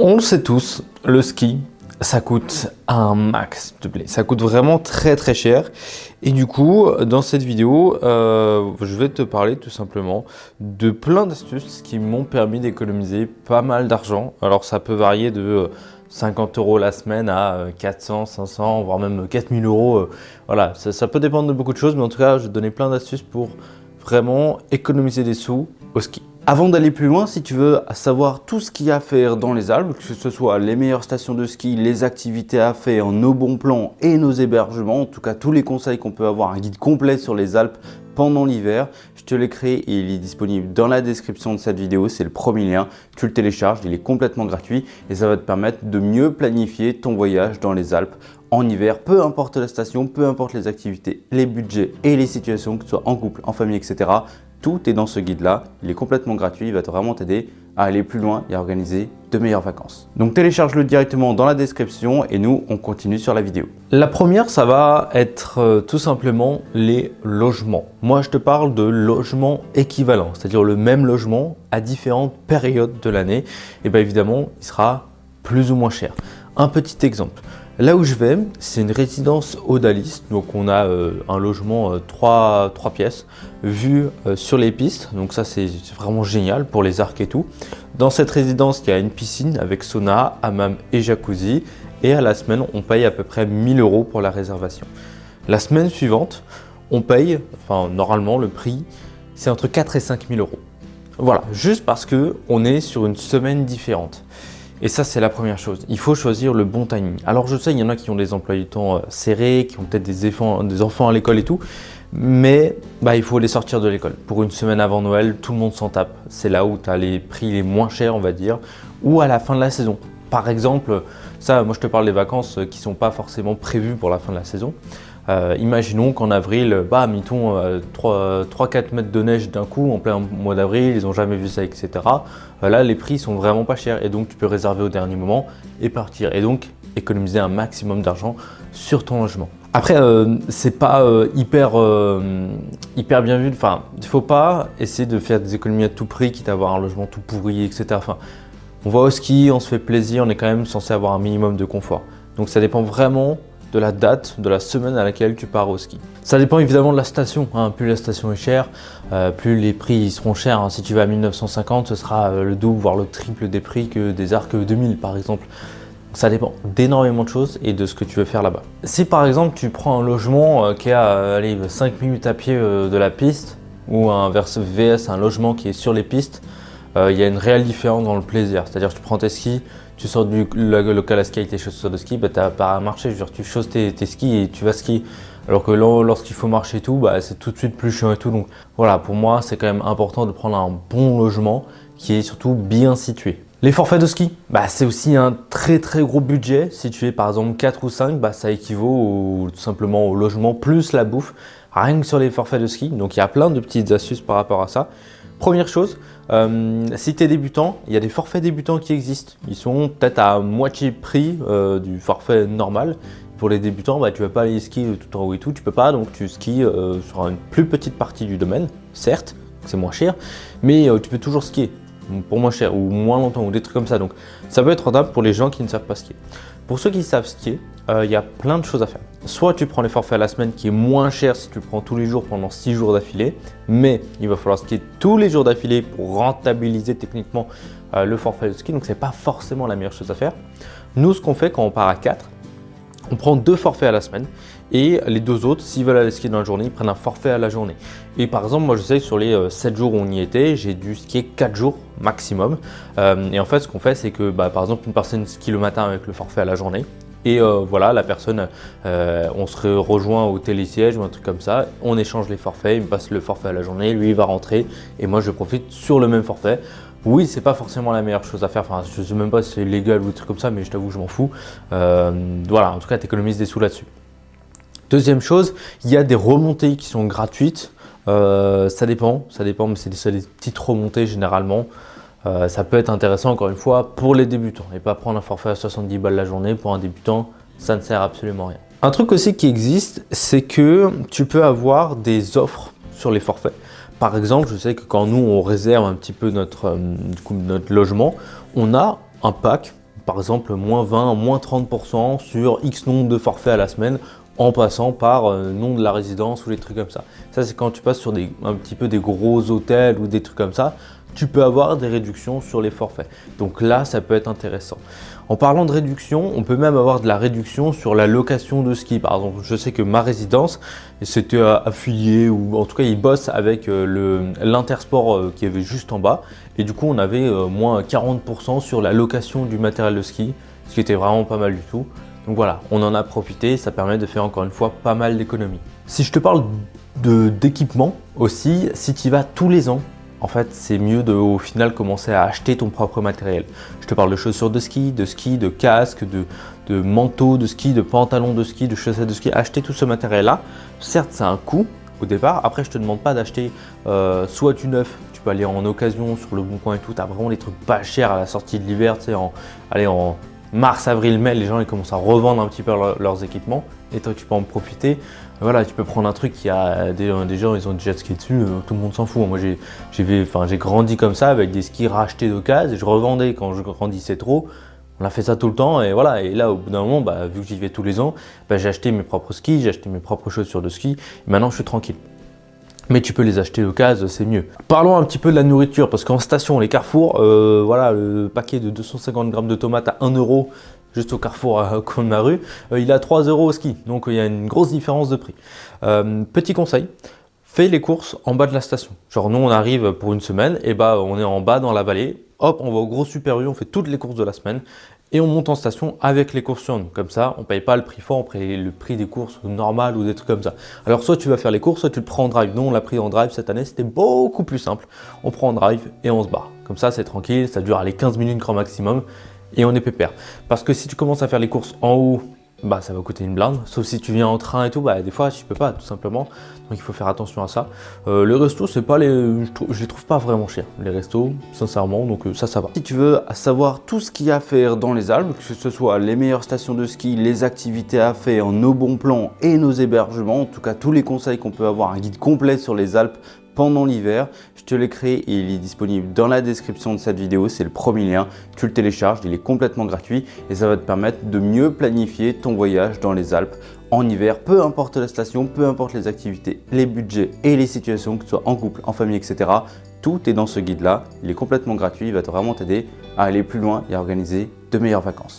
On le sait tous, le ski, ça coûte un max de blé. Ça coûte vraiment très très cher. Et du coup, dans cette vidéo, je vais te parler tout simplement de plein d'astuces qui m'ont permis d'économiser pas mal d'argent. Alors ça peut varier de 50 € la semaine à 400, 500, voire même 4000 €. Voilà, ça peut dépendre de beaucoup de choses, mais en tout cas, je vais te donner plein d'astuces pour vraiment économiser des sous au ski. Avant d'aller plus loin, si tu veux savoir tout ce qu'il y a à faire dans les Alpes, que ce soit les meilleures stations de ski, les activités à faire, nos bons plans et nos hébergements, en tout cas tous les conseils qu'on peut avoir, un guide complet sur les Alpes pendant l'hiver, je te l'ai créé et il est disponible dans la description de cette vidéo, c'est le premier lien, tu le télécharges, il est complètement gratuit et ça va te permettre de mieux planifier ton voyage dans les Alpes en hiver, peu importe la station, peu importe les activités, les budgets et les situations, que ce soit en couple, en famille, etc. Tout est dans ce guide-là, il est complètement gratuit, il va vraiment t'aider à aller plus loin et à organiser de meilleures vacances. Donc télécharge-le directement dans la description et nous, on continue sur la vidéo. La première, ça va être tout simplement les logements. Moi, je te parle de logements équivalents, c'est-à-dire le même logement à différentes périodes de l'année. Et bien évidemment, il sera plus ou moins cher. Un petit exemple. Là où je vais, c'est une résidence Odalis, donc on a un logement 3 pièces vu sur les pistes, donc ça c'est vraiment génial pour les arcs et tout. Dans cette résidence, il y a une piscine avec sauna, hammam et jacuzzi et à la semaine, on paye à peu près 1000 € pour la réservation. La semaine suivante, on paye, enfin normalement le prix, c'est entre 4 et 5 000 €. Voilà, juste parce qu'on est sur une semaine différente. Et ça, c'est la première chose. Il faut choisir le bon timing. Alors, je sais, il y en a qui ont des emplois du temps serrés, qui ont peut-être des enfants à l'école et tout, mais il faut les sortir de l'école. Pour une semaine avant Noël, tout le monde s'en tape. C'est là où tu as les prix les moins chers, on va dire, ou à la fin de la saison. Par exemple, ça, moi, je te parle des vacances qui ne sont pas forcément prévues pour la fin de la saison. Imaginons qu'en avril, mettons 3-4 mètres de neige d'un coup en plein mois d'avril, ils n'ont jamais vu ça, etc. Là, les prix sont vraiment pas chers et donc tu peux réserver au dernier moment et partir. Et donc économiser un maximum d'argent sur ton logement. Après, c'est pas hyper bien vu. Enfin, il faut pas essayer de faire des économies à tout prix, quitte à avoir un logement tout pourri, etc. Enfin, on va au ski, on se fait plaisir, on est quand même censé avoir un minimum de confort. Donc ça dépend vraiment de la date, de la semaine à laquelle tu pars au ski. Ça dépend évidemment de la station, hein. Plus la station est chère, plus les prix seront chers, hein. Si tu vas à 1950, ce sera le double, voire le triple des prix que des arcs 2000 par exemple. Ça dépend d'énormément de choses et de ce que tu veux faire là-bas. Si par exemple tu prends un logement qui est à 5 minutes à pied de la piste, ou un VS, un logement qui est sur les pistes, il y a une réelle différence dans le plaisir. C'est-à-dire que tu prends tes skis, tu sors du local à ski avec tes chaussures de ski, tu n'as pas à marcher, tu chausses tes skis et tu vas skier. Alors que lorsqu'il faut marcher et tout, c'est tout de suite plus chiant et tout. Donc voilà, pour moi, c'est quand même important de prendre un bon logement qui est surtout bien situé. Les forfaits de ski, c'est aussi un très très gros budget. Si tu es par exemple 4 ou 5, ça équivaut tout simplement au logement plus la bouffe, rien que sur les forfaits de ski. Donc il y a plein de petites astuces par rapport à ça. Première chose, si tu es débutant, il y a des forfaits débutants qui existent. Ils sont peut-être à moitié prix du forfait normal. Pour les débutants, tu ne vas pas aller skier tout en haut et tout, tu peux pas, donc tu skis sur une plus petite partie du domaine, certes, c'est moins cher, mais tu peux toujours skier pour moins cher ou moins longtemps ou des trucs comme ça. Donc ça peut être rentable pour les gens qui ne savent pas skier. Pour ceux qui savent skier, il y a plein de choses à faire. Soit tu prends les forfaits à la semaine qui est moins cher si tu le prends tous les jours pendant 6 jours d'affilée, mais il va falloir skier tous les jours d'affilée pour rentabiliser techniquement le forfait de ski, donc c'est pas forcément la meilleure chose à faire. Nous, ce qu'on fait quand on part à 4, on prend 2 forfaits à la semaine et les 2 autres, s'ils veulent aller skier dans la journée, ils prennent un forfait à la journée. Et par exemple, moi je sais que sur les 7 jours où on y était, j'ai dû skier 4 jours maximum. Et en fait, ce qu'on fait, c'est que par exemple, une personne skie le matin avec le forfait à la journée. Et voilà, la personne, on se rejoint au télésiège ou un truc comme ça, on échange les forfaits, il me passe le forfait à la journée, lui il va rentrer et moi je profite sur le même forfait. Oui, c'est pas forcément la meilleure chose à faire, enfin je sais même pas si c'est légal ou des trucs comme ça, mais je t'avoue je m'en fous. Voilà, en tout cas tu économises des sous là-dessus. Deuxième chose, il y a des remontées qui sont gratuites, ça dépend, mais c'est des petites remontées généralement. Ça peut être intéressant encore une fois pour les débutants et pas prendre un forfait à 70 balles la journée pour un débutant, ça ne sert absolument à rien. Un truc aussi qui existe, c'est que tu peux avoir des offres sur les forfaits. Par exemple, je sais que quand nous on réserve un petit peu notre logement, on a un pack par exemple moins 20, moins 30% sur X nombre de forfaits à la semaine en passant par nom de la résidence ou des trucs comme ça. Ça, c'est quand tu passes sur un petit peu des gros hôtels ou des trucs comme ça, tu peux avoir des réductions sur les forfaits. Donc là, ça peut être intéressant. En parlant de réduction, on peut même avoir de la réduction sur la location de ski. Par exemple, je sais que ma résidence, c'était affilié ou en tout cas, ils bossent avec l'Intersport qui avait juste en bas. Et du coup, on avait moins 40% sur la location du matériel de ski, ce qui était vraiment pas mal du tout. Donc voilà, on en a profité, ça permet de faire encore une fois pas mal d'économies. Si je te parle d'équipement aussi, si tu y vas tous les ans, en fait, c'est mieux au final commencer à acheter ton propre matériel. Je te parle de chaussures de ski, de casques, de manteaux de ski, de pantalons de ski, de chaussettes de ski. Acheter tout ce matériel-là, certes, c'est un coût au départ. Après, je te demande pas d'acheter soit du neuf, tu peux aller en occasion sur le bon coin et tout. Tu as vraiment des trucs pas chers à la sortie de l'hiver, tu sais, en mars, avril, mai, les gens ils commencent à revendre un petit peu leurs équipements et toi tu peux en profiter. Voilà, tu peux prendre un truc qui a des gens, ils ont déjà ski dessus, tout le monde s'en fout. Moi j'ai grandi comme ça avec des skis rachetés d'occasion et je revendais quand je grandissais trop. On a fait ça tout le temps et voilà. Et là, au bout d'un moment, vu que j'y vais tous les ans, j'ai acheté mes propres skis, j'ai acheté mes propres chaussures de ski. Et maintenant, je suis tranquille. Mais tu peux les acheter d'occasion, c'est mieux. Parlons un petit peu de la nourriture, parce qu'en station, les Carrefour, voilà, le paquet de 250 grammes de tomates à 1 €, juste au Carrefour au coin de ma rue, il est à 3 € au ski. Donc il y a une grosse différence de prix. Petit conseil, fais les courses en bas de la station. Genre nous, on arrive pour une semaine, et on est en bas dans la vallée, hop, on va au gros Super U, on fait toutes les courses de la semaine. Et on monte en station avec les courses sur nous. Comme ça, on ne paye pas le prix fort, on paye le prix des courses normales ou des trucs comme ça. Alors soit tu vas faire les courses, soit tu le prends en drive. Nous, on l'a pris en drive cette année, c'était beaucoup plus simple. On prend en drive et on se barre. Comme ça, c'est tranquille, ça dure les 15 minutes grand maximum et on est pépère. Parce que si tu commences à faire les courses en haut, ça va coûter une blinde. Sauf si tu viens en train et tout, des fois, tu peux pas, tout simplement. Donc, il faut faire attention à ça. Les restos, c'est pas je les trouve pas vraiment chers, les restos, sincèrement. Donc, ça va. Si tu veux savoir tout ce qu'il y a à faire dans les Alpes, que ce soit les meilleures stations de ski, les activités à faire, nos bons plans et nos hébergements, en tout cas, tous les conseils qu'on peut avoir, un guide complet sur les Alpes pendant l'hiver, je te l'ai créé et il est disponible dans la description de cette vidéo, c'est le premier lien, tu le télécharges, il est complètement gratuit et ça va te permettre de mieux planifier ton voyage dans les Alpes en hiver, peu importe la station, peu importe les activités, les budgets et les situations, que ce soit en couple, en famille, etc. Tout est dans ce guide-là, il est complètement gratuit, il va vraiment t'aider à aller plus loin et à organiser de meilleures vacances.